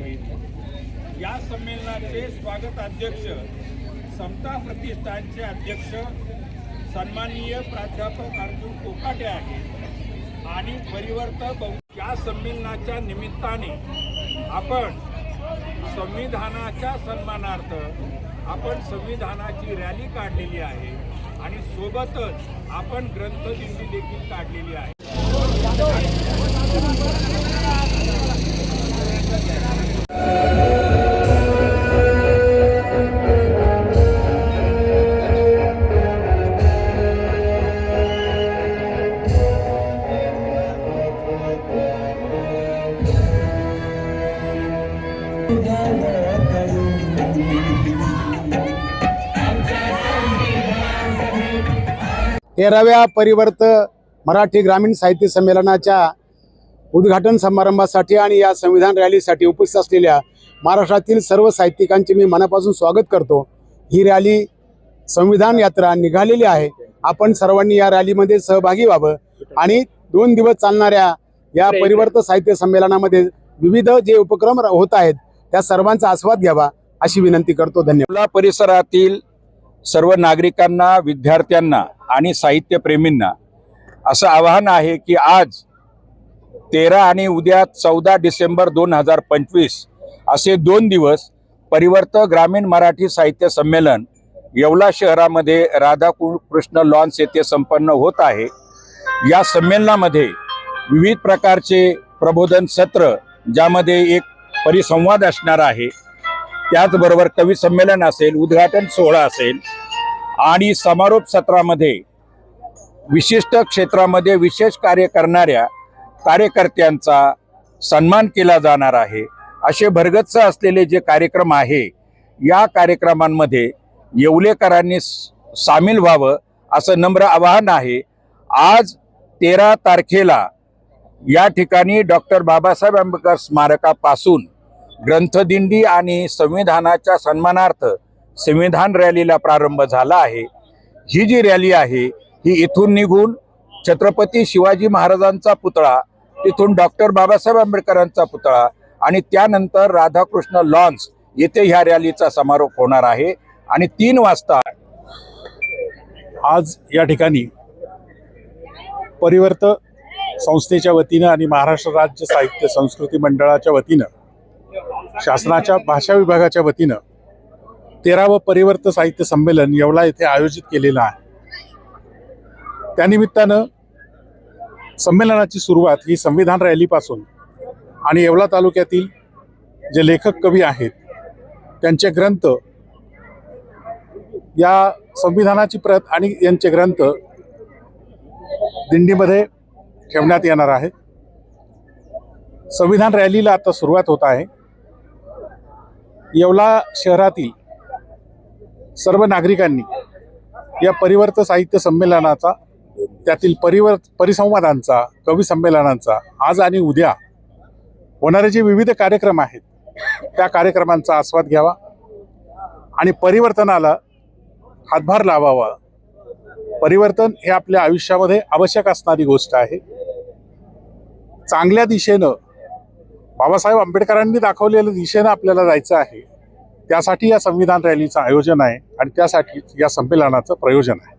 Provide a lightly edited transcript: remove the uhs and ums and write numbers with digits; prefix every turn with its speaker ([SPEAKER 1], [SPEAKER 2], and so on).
[SPEAKER 1] आहेत। या संमेलनाचे स्वागत अध्यक्ष समता प्रतिष्ठानचे अध्यक्ष सन्माननीय प्राध्यापक अर्जुन कोकाटे आहेत आणि या संमेलनाच्या निमित्ताने आपण संविधानाच्या सन्मानार्थ आपण संविधानाची रॅली काढलेली आहे आणि सोबतच आपण ग्रंथदिंडी देखील काढलेली आहे।
[SPEAKER 2] तेराव्या परिवर्त मराठी ग्रामीण साहित्य संमेलनाच्या उद्घाटन समारंभासाठी आणि या संविधान रॅलीसाठी उपस्थित असलेल्या महाराष्ट्रातील सर्व साहित्यिकांचे मी मनापासून स्वागत करतो। ही रॅली संविधान यात्रा निघालेली आहे। आपण सर्वांनी या रॅलीमध्ये सहभागी व्हावं आणि 2 दिवस चालणाऱ्या या परिवर्त साहित्य संमेलनामध्ये विविध जे उपक्रम होत आहेत त्या सर्वांचा आस्वाद घ्यावा अशी विनंती करतो। धन्यवाद।
[SPEAKER 3] परिसरातील सर्व नागरिकांना, विद्यार्थ्यांना आणि साहित्यप्रेमींना असं आवाहन आहे की आज 13 आणि उद्या 14 डिसेंबर 2025 असे 2 दिवस परिवर्त ग्रामीण मराठी साहित्य संमेलन येवला शहरामध्ये राधाकृष्ण लॉन्स येथे संपन्न होत आहे। या संमेलनामध्ये विविध प्रकारचे प्रबोधन सत्र, ज्यामध्ये एक परिसंवाद असणार आहे, त्याचबरोबर कवी संमेलन असेल, उद्घाटन सोहळा असेल आणि समारोप सत्रामध्ये विशिष्ट क्षेत्रामध्ये विशेष कार्य करणाऱ्या कार्यकर्त्यांचा सन्मान केला जाणार आहे। असे भरगच्च असलेले जे कार्यक्रम आहे, या कार्यक्रमांमध्ये येवलेकरांनी सामील व्हावं असं नम्र आवाहन आहे। आज 13 तारखेला या ठिकाणी डॉक्टर बाबासाहेब आंबेडकर स्मारकापासून ग्रंथदिंडी आणि संविधानाच्या सन्मानार्थ संविधान रॅलीला प्रारंभ झाला आहे। ही जी रॅली आहे ही इथून निघून छत्रपती शिवाजी महाराजांचा पुतळा, तिथून डॉक्टर बाबासाहेब आंबेडकरांचा पुतळा आणि त्यानंतर राधाकृष्ण लॉन्स येथे ह्या रॅलीचा समारोप होणार आहे आणि 3 वाजता
[SPEAKER 4] आज या ठिकाणी परिवर्त संस्थेच्या वतीनं आणि महाराष्ट्र राज्य साहित्य संस्कृती मंडळाच्या वतीनं, शासनाच्या भाषा विभागाच्या वतीनं 13वं परिवर्त साहित्य संमेलन येवला येथे आयोजित केलेलं आहे। त्यानिमित्तानं संमेलनाची सुरुवात ही संविधान रॅलीपासून आणि येवला तालुक्यातील जे लेखक कवी आहेत त्यांचे ग्रंथ, या संविधानाची प्रत आणि यांचे ग्रंथ दिंडीमध्ये ठेवण्यात येणार आहे। संविधान रॅलीला आता सुरुवात होत आहे। येवला शहरातील सर्व नागरिकांनी या परिवर्त साहित्य संमेलनाचा, त्यातील परिसंवादांचा, कवी संमेलनांचा, आज आणि उद्या होणारे जे विविध कार्यक्रम आहेत त्या कार्यक्रमांचा आस्वाद घ्यावा आणि परिवर्तनाला हातभार लावावा। परिवर्तन हे आपल्या आयुष्यामध्ये आवश्यक असणारी गोष्ट आहे। चांगल्या दिशेनं, बाबासाहेब आंबेडकरांनी दाखवलेल्या दिशेनं आपल्याला जायचं आहे। त्यासाठी या संविधान रॅलीचं आयोजन आहे आणि त्यासाठी या संमेलनाचं प्रयोजन आहे।